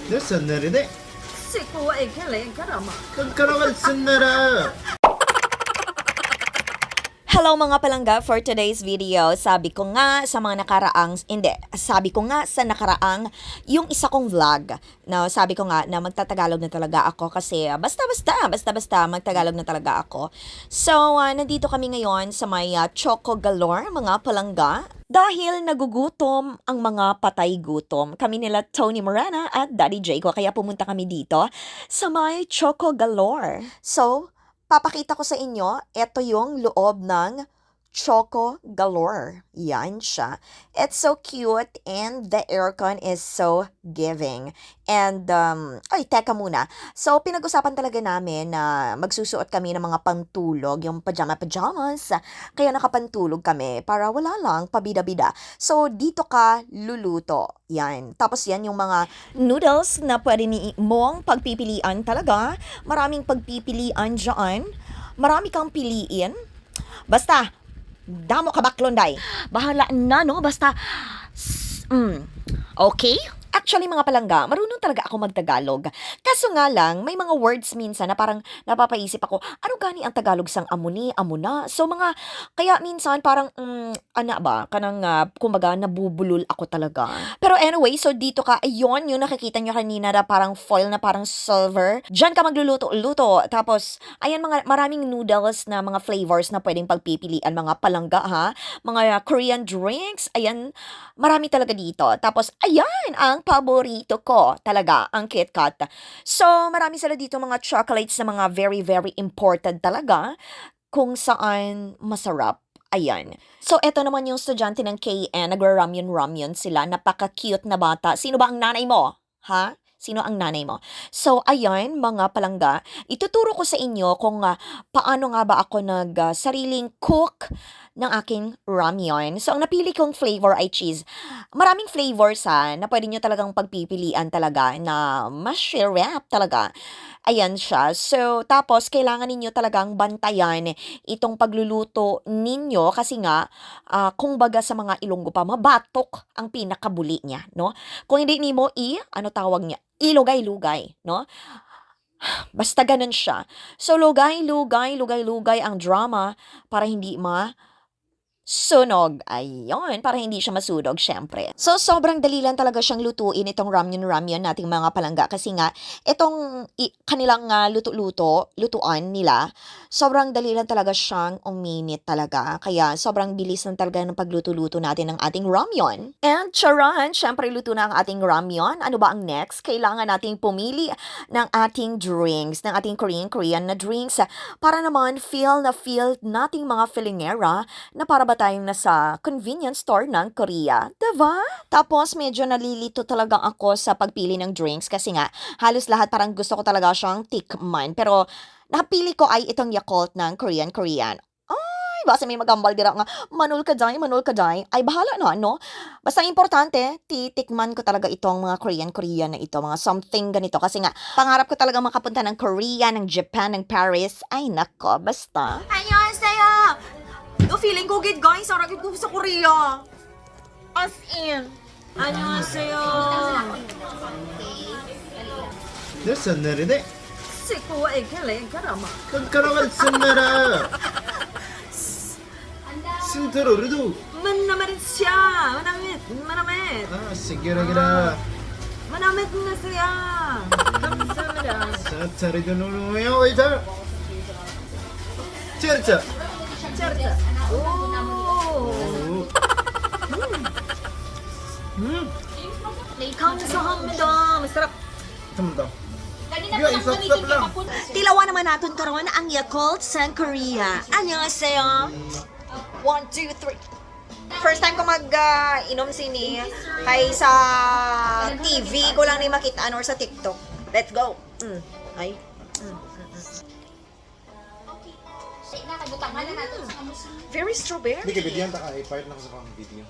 내 썬날이네. Sikuwain ka lang karama. 끈끈하게 쓴나라. Hello mga palangga, for today's video, sabi ko nga sa nakaraang yung isa kong vlog. Now, sabi ko nga na magtatagalog na talaga ako kasi basta magtagalog na talaga ako. So, nandito kami ngayon sa may Choco Galore, mga palangga. Dahil nagugutom ang mga patay gutom. Kami nila Tony Morana at Daddy Jayco, kaya pumunta kami dito sa may Choco Galore. So, papakita ko sa inyo, ito yung loob ng Choco Galore. Yan siya. It's so cute and the aircon is so giving. And, teka muna. So, pinag-usapan talaga namin na magsusuot kami ng mga pantulog, yung pajamas. Kaya nakapantulog kami para wala lang, pabida-bida. So, dito ka luluto. Yan. Tapos yan yung mga noodles na pwede mong pagpipilian talaga. Maraming pagpipilian dyan. Marami kang piliin. Basta, damo ka baklonday. Bahala na, no? Basta, okay? Actually, mga palangga, marunong talaga ako magtagalog. Kaso nga lang, may mga words minsan na parang napapaisip ako, ano gani ang Tagalog sang amuni, amuna? So, kaya minsan parang, kumbaga, nabubulol ako talaga. Pero anyway, so dito ka, ayun, yung nakikita nyo kanina na parang foil na parang silver. Diyan ka magluluto-luto. Tapos, ayan, maraming noodles na mga flavors na pwedeng pagpipilian, mga palangga, ha? Mga Korean drinks, ayan, marami talaga dito. Tapos, ayan, ang paborito ko talaga, ang KitKat. So, marami sila dito mga chocolates na mga very, very imported talaga, kung saan masarap. Ayan. So, eto naman yung estudyante ng KN, nagra-ramyun sila, napaka-cute na bata. Sino ba ang nanay mo? Ha? Sino ang nanay mo? So, ayan, mga palangga, ituturo ko sa inyo kung paano nga ba ako sariling cook ng aking ramyun. So, ang napili kong flavor ay cheese. Maraming flavors na pwede nyo talagang pagpipilian talaga na masarap talaga. Ayan siya. So, tapos, kailangan ninyo talagang bantayan itong pagluluto ninyo kasi nga, kung baga sa mga Ilonggo pa, mabatok ang pinakabuli niya, no? Kung hindi nimo ano tawag niya? Ilugay-lugay, no? Basta ganun siya. So, lugay-lugay ang drama para hindi sunog. Ayun, para hindi siya masunog, syempre. So, sobrang dali lang talaga siyang lutuin itong ramyun nating mga palangga kasi nga, itong kanilang lutuan nila, sobrang dali lang talaga siyang uminit talaga. Kaya, sobrang bilis lang talaga ng pagluto-luto natin ng ating ramyun. And, charan, syempre luto na ang ating ramyun. Ano ba ang next? Kailangan nating pumili ng ating drinks, ng ating Korean na drinks, para naman feel nating mga filingera na para ba tayong nasa convenience store ng Korea, diba? Tapos medyo nalilito talaga ako sa pagpili ng drinks kasi nga halos lahat parang gusto ko talaga siyang tikman. Pero napili ko ay itong Yakult ng Korean. Ay, basta may magambal dira nga, manul ka day. Ay, bahala na, no? Basta importante, titikman ko talaga itong mga Korean na ito, mga something ganito. Kasi nga, pangarap ko talaga makapunta ng Korea, ng Japan, ng Paris. Ay, nako, basta. Annyeonghaseyo! No, feeling ko gid guys, sarap ko sa Korea. As in. Annyeonghaseyo. 내 썬날이네. Sikuwain ka lang karama. 끈끈하게 쓴나라. 신트로르도. Manamit siya. Manamit. 시기라기라. Manamit na siya. Kamsamada. 사차리도 노노요 이자. 찌르자. Charta. Oh. 감사합니다. Masarap. 잠깐만. 이거 있었어 lang. Tilawan naman natin karon ang Yakult sa Korea. Annyeonghaseyo. 1, 2, 3. First time ko inom sini kay sa TV ko lang ni makita or sa TikTok. Let's go. Ay. Very strawberry. Hindi ka bigyan ta ka i-part na ko sa pang video.